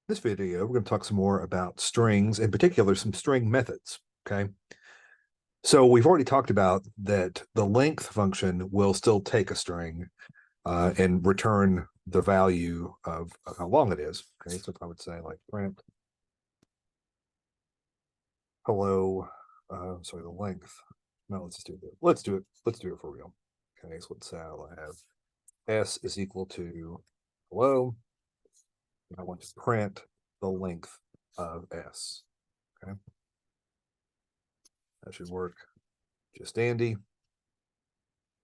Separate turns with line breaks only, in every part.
This video, we're going to talk some more about strings, in particular, some string methods. Okay. So we've already talked about that the length function will still take a string and return the value of how long it is. Okay. So if I would say like print hello, sorry, the length. No, let's just do it. Let's do it. Let's do it for real. Okay. So let's say I'll have s is equal to hello. I want to print the length of s. Okay. That should work just dandy.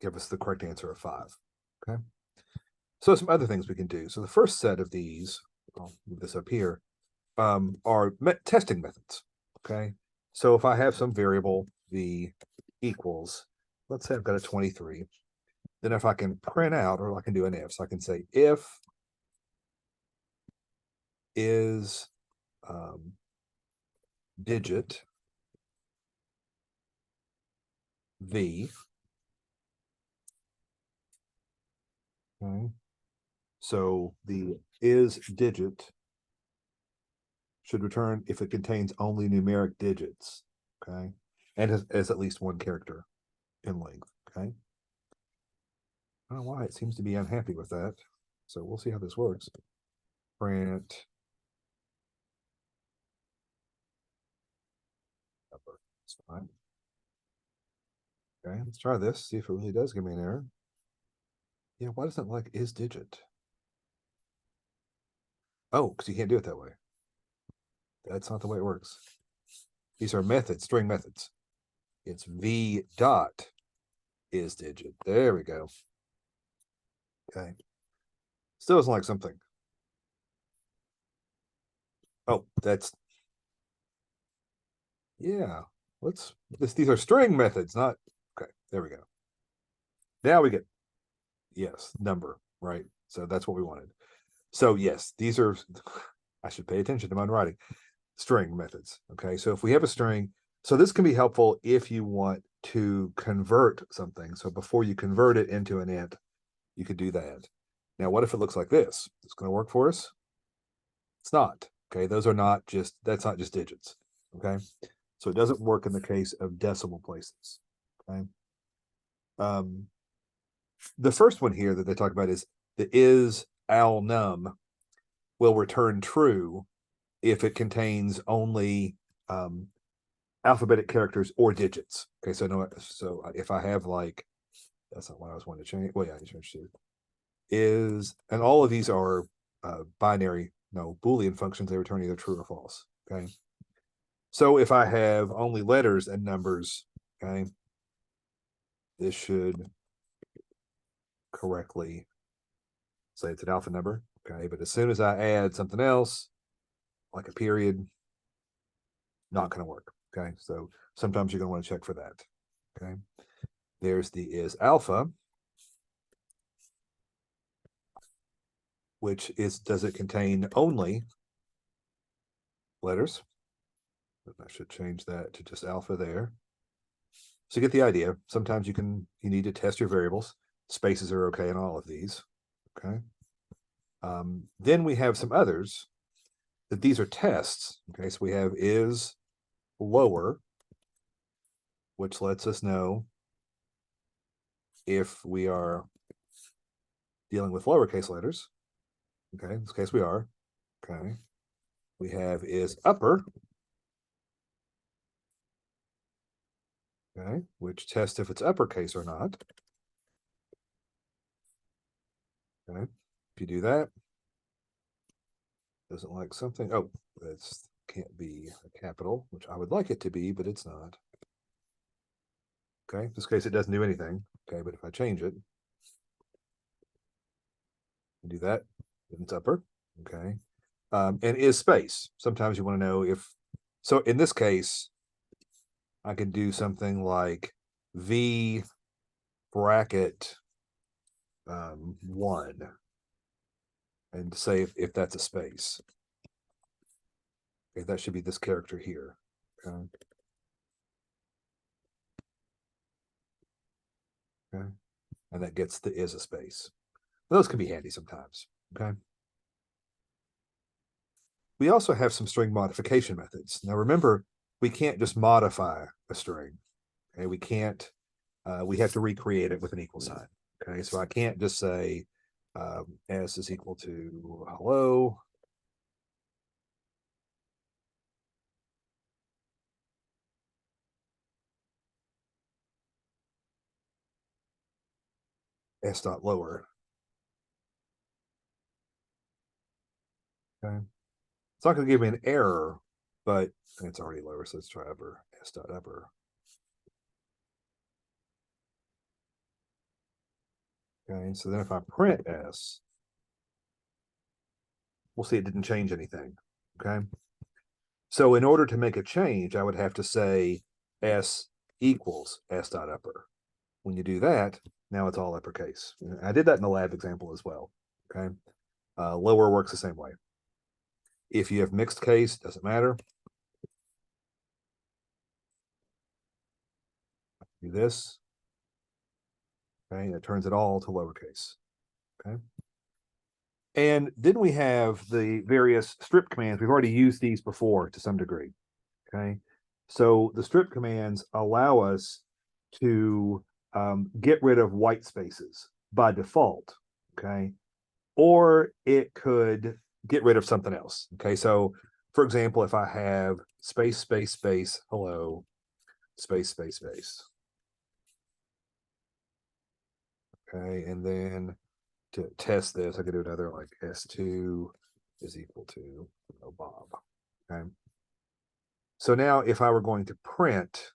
Give us the correct answer of 5. Okay. So some other things we can do. So the first set of these, I'll move this up here, are testing methods. Okay. So if I have some variable, v equals, let's say I've got a 23, then if I can print out, or I can do an if, so I can say if is digit v. Okay. So the is digit should return if it contains only numeric digits. Okay. And has at least one character in length. Okay. I don't know why it seems to be unhappy with that. So we'll see how this works. Print number. That's fine. Okay, let's try this. See if it really does give me an error. Yeah, why doesn't it like is digit? Oh, because you can't do it that way. That's not the way it works. These are methods, string methods. It's v dot is digit. There we go. Okay. Still doesn't like something. Oh, that's yeah. These are string methods, not okay. There we go. Now we get yes, number, right? So that's what we wanted. So yes, these are I should pay attention to my writing. String methods. Okay. So if we have a string, so this can be helpful if you want to convert something. So before you convert it into an int, you could do that. Now, what if it looks like this? It's going to work for us? It's not. Okay. Those are not just, that's not just digits. Okay. So it doesn't work in the case of decimal places. Okay. Um, the first one here that they talk about is the is al num will return true if it contains only alphabetic characters or digits. Okay, so no, so if I have like that's not what I was wanting to change. Well, yeah, I changed it. Is and all of these are binary, no Boolean functions. They return either true or false. Okay, so if I have only letters and numbers, okay, this should correctly say it's an alpha number. Okay, but as soon as I add something else, like a period, not going to work. Okay, so sometimes you're going to want to check for that. Okay, there's the is alpha, which is does it contain only letters? I should change that to just alpha there. So you get the idea. Sometimes you need to test your variables. Spaces are okay in all of these. Okay. Then we have some others that these are tests. Okay, so we have is lower, which lets us know if we are dealing with lowercase letters. Okay, in this case we are. Okay. We have is upper. Okay, which tests if it's uppercase or not. Okay, if you do that, doesn't like something. Oh, that's can't be a capital, which I would like it to be, but it's not. Okay, in this case, it doesn't do anything. Okay, but if I change it, do that, then it's upper. Okay, and is space. Sometimes you want to know if, so in this case, I can do something like V bracket 1 and say if that's a space. Okay, that should be this character here. Okay. Okay. And that gets the is a space. Those can be handy sometimes. Okay. we also have some string modification methods. Now remember, we can't just modify a string. Okay, we can't, we have to recreate it with an equal sign. Okay, so I can't just say s is equal to hello. S dot lower. Okay. It's not going to give me an error, but it's already lower, so let's try upper, S dot upper. Okay, so then if I print S, we'll see it didn't change anything. Okay. So in order to make a change, I would have to say S equals S dot upper. When you do that, now it's all uppercase. I did that in the lab example as well. Okay. Lower works the same way. If you have mixed case, doesn't matter. Do this. Okay, it turns it all to lowercase. Okay. And then we have the various strip commands. We've already used these before to some degree. Okay. So the strip commands allow us to get rid of white spaces by default. Okay. Or it could get rid of something else. Okay. So for example, if I have space, space, space, hello, space, space, space. Okay. And then to test this, I could do another like S2 is equal to Bob. Okay. So now if I were going to print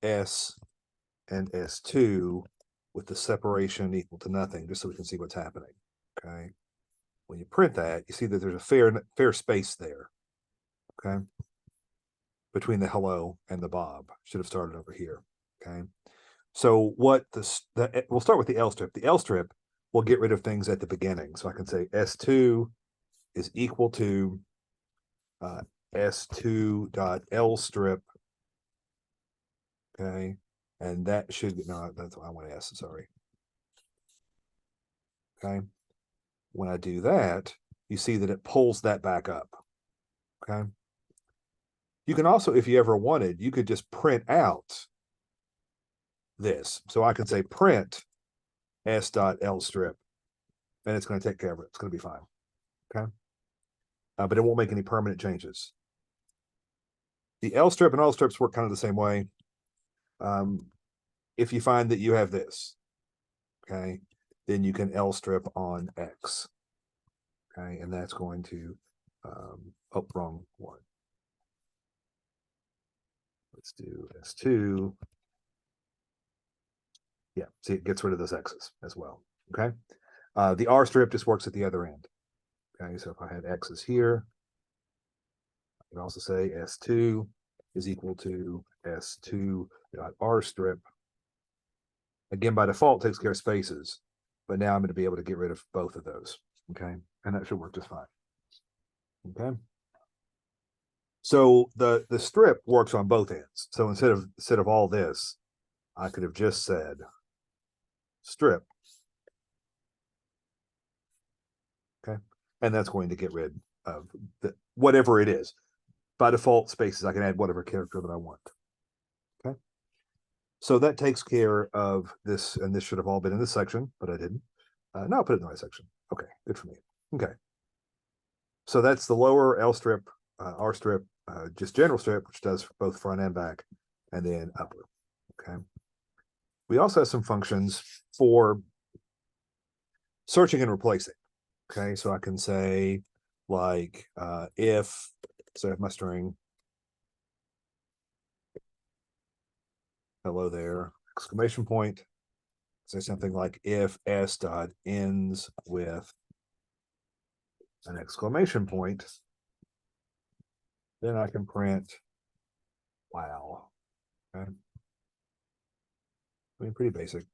S and S2 with the separation equal to nothing, just so we can see what's happening. Okay. When you print that, you see that there's a fair space there. Okay. Between the hello and the Bob. Should have started over here. Okay. So what we'll start with the L strip. The L strip will get rid of things at the beginning. So I can say S2 is equal to S2 dot L strip. Okay. And that should, no, that's what I want to S, sorry. Okay. When I do that, you see that it pulls that back up. Okay. You can also, if you ever wanted, you could just print out this. So I can say print S dot L strip, and it's going to take care of it. It's going to be fine. Okay. But it won't make any permanent changes. The L strip and L strips work kind of the same way. If you find that you have this, okay, then you can L strip on X. Okay, and that's going to, oh, wrong one. Let's do S2. Yeah, see, it gets rid of those X's as well. Okay. The R strip just works at the other end. Okay, so if I had X's here, I can also say S2 is equal to S2 dot R strip. Again, by default, takes care of spaces, but now I'm going to be able to get rid of both of those. Okay, and that should work just fine. Okay. So the strip works on both ends. So instead of all this, I could have just said strip. Okay. And that's going to get rid of whatever it is. By default spaces, I can add whatever character that I want. Okay. So that takes care of this, and this should have all been in this section, but I didn't. No, I'll put it in the right section. Okay, good for me. Okay. So that's the lower L strip, R strip, just general strip, which does both front and back, and then upper. Okay. We also have some functions for searching and replacing. Okay, so I can say like if, so I have my string, hello there, exclamation point, say something like if S dot ends with an exclamation point, then I can print wow. Okay. I mean, pretty basic.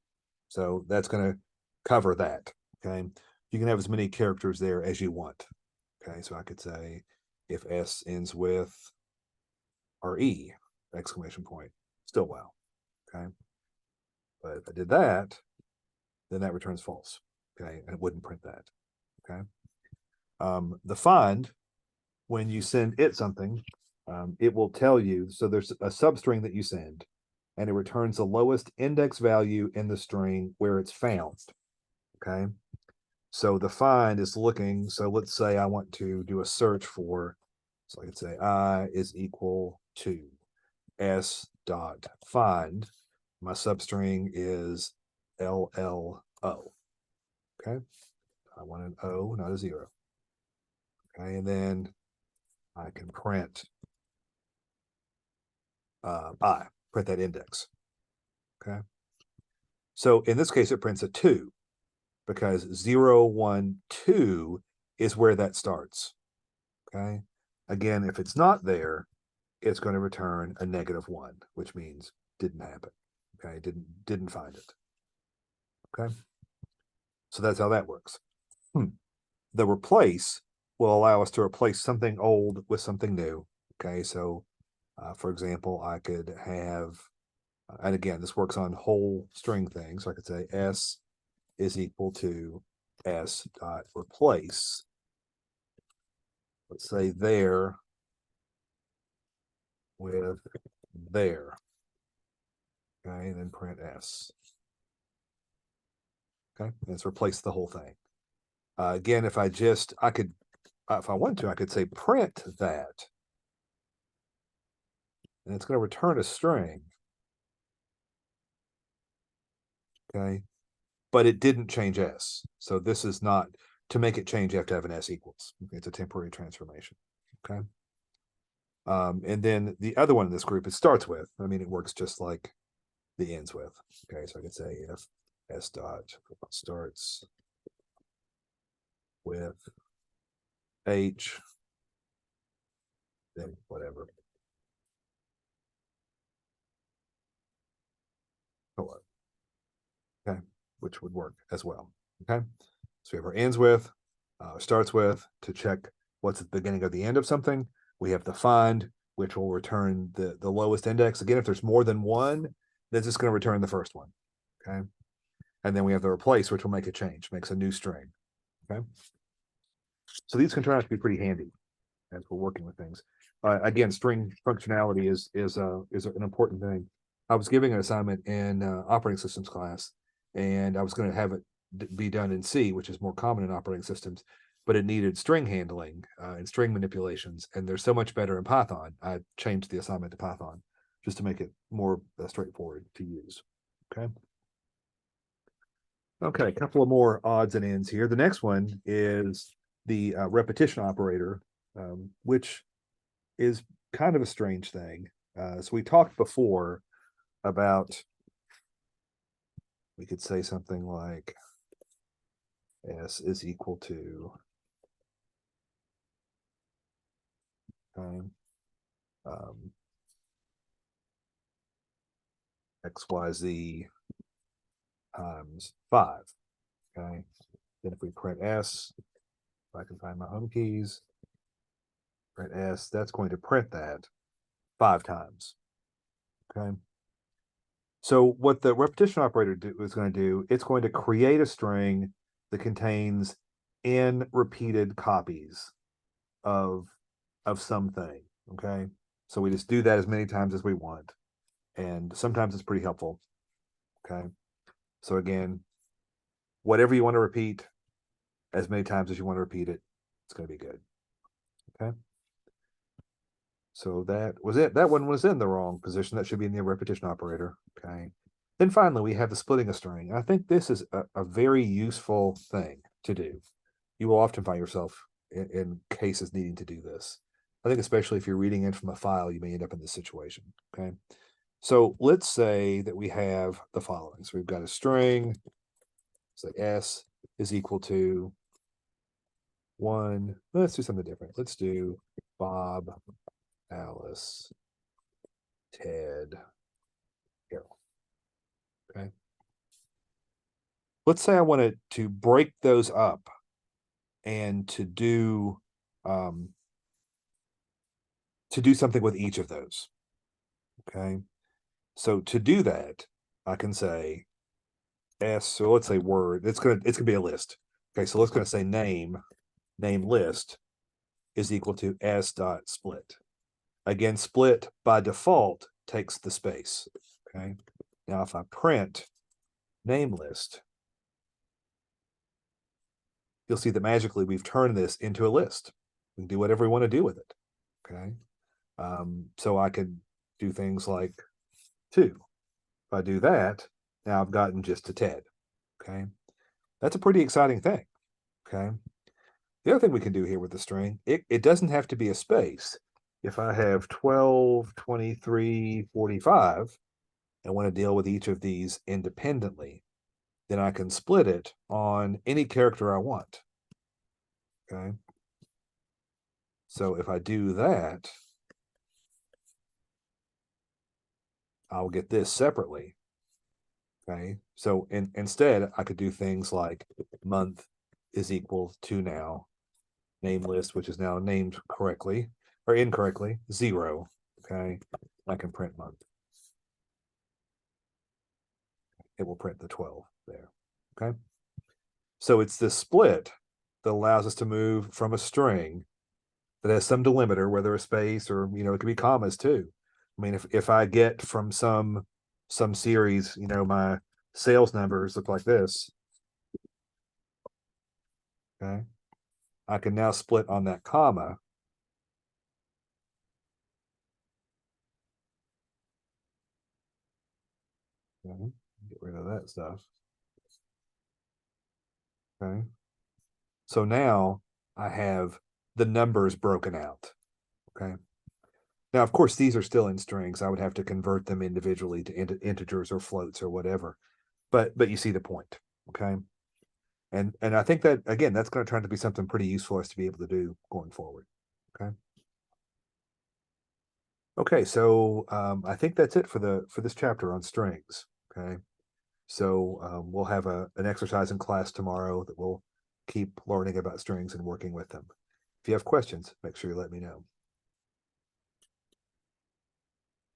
So that's going to cover that. Okay. You can have as many characters there as you want. Okay. So I could say if S ends with RE, exclamation point, still wow. Okay. But if I did that, then that returns false. okay, and it wouldn't print that, okay. The find, when you send it something, it will tell you, so there's a substring that you send, and it returns the lowest index value in the string where it's found, okay. So the find is looking, so let's say I want to do a search for, so I could say I is equal to s dot find. My substring is LLO. Okay. I want an O, not a 0. Okay. And then I can print print that index. Okay. So in this case, it prints a 2 because 0, 1, 2 is where that starts. Okay. Again, if it's not there, it's going to return a -1, which means didn't happen. Okay. Didn't find it. Okay. So that's how that works. The replace will allow us to replace something old with something new. Okay. So for example, I could have, and again, this works on whole string things. So I could say s is equal to s dot replace. Let's say there with there. Okay, and then print s. Okay, let's replace the whole thing. Again, if I could, if I want to, I could say print that, and it's going to return a string. Okay, but it didn't change s. So this is not, to make it change, you have to have an s equals. Okay, it's a temporary transformation. Okay. And then the other one in this group, it starts with, I mean, it works just like the ends with. Okay, so I could say if s dot starts with h, then whatever. Hello. Okay, which would work as well. Okay, so we have our ends with, starts with, to check what's at the beginning of the end of something. We have the find, which will return the lowest index. Again, if there's more than one, then it's going to return the first one. Okay, and then we have the replace, which will make a change, makes a new string. Okay, so these can turn out to be pretty handy as we're working with things. Again, string functionality is an important thing. I was giving an assignment in operating systems class, and I was going to have it be done in C, which is more common in operating systems, but it needed string handling and string manipulations, and they're so much better in Python. I changed the assignment to Python just to make it more straightforward to use. Okay. Okay, a couple of more odds and ends here. The next one is the repetition operator, which is kind of a strange thing. So we talked before about, we could say something like s is equal to xyz times 5. Okay, then if we print s, if I can find my home keys, print s, that's going to print that 5 times. Okay, so what the repetition operator is going to do, it's going to create a string that contains n repeated copies of something. Okay, so we just do that as many times as we want, and sometimes it's pretty helpful. Okay, so again, whatever you want to repeat, as many times as you want to repeat it, it's going to be good. Okay, so that was it. That one was in the wrong position. That should be in the repetition operator. Okay, then finally we have the splitting a string. I think this is a very useful thing to do. You will often find yourself in cases needing to do this. I think especially if you're reading in from a file, you may end up in this situation. Okay, so let's say that we have the following. So we've got a string, say s is equal to 1. Let's do something different. Let's do Bob, Alice, Ted, Carol. Okay, let's say I wanted to break those up and to do something with each of those. Okay, so to do that, I can say S, so let's say word, it's gonna be a list. Okay, so let's gonna say name list is equal to S dot split. Again, split by default takes the space. Okay. Now if I print name list, you'll see that magically we've turned this into a list. We can do whatever we want to do with it. Okay. So I could do things like 2. If I do that, now I've gotten just to Ted. Okay. That's a pretty exciting thing. Okay. The other thing we can do here with the string, it doesn't have to be a space. If I have 12, 23, 45, and want to deal with each of these independently, then I can split it on any character I want. Okay. So if I do that, I'll get this separately. Okay. So instead, I could do things like month is equal to now name list, which is now named correctly or incorrectly, 0. Okay. I can print month. It will print the 12 there. Okay. So it's this split that allows us to move from a string that has some delimiter, whether a space or, it could be commas too. I mean, if I get from some series, my sales numbers look like this. Okay. I can now split on that comma. Okay. Get rid of that stuff. Okay. So now I have the numbers broken out. Okay. Now, of course, these are still in strings. I would have to convert them individually to integers or floats or whatever. But you see the point. Okay. And I think that, again, that's going to turn to be something pretty useful for us to be able to do going forward. Okay. Okay, so I think that's it for this chapter on strings. Okay. So we'll have an exercise in class tomorrow that we'll keep learning about strings and working with them. If you have questions, make sure you let me know.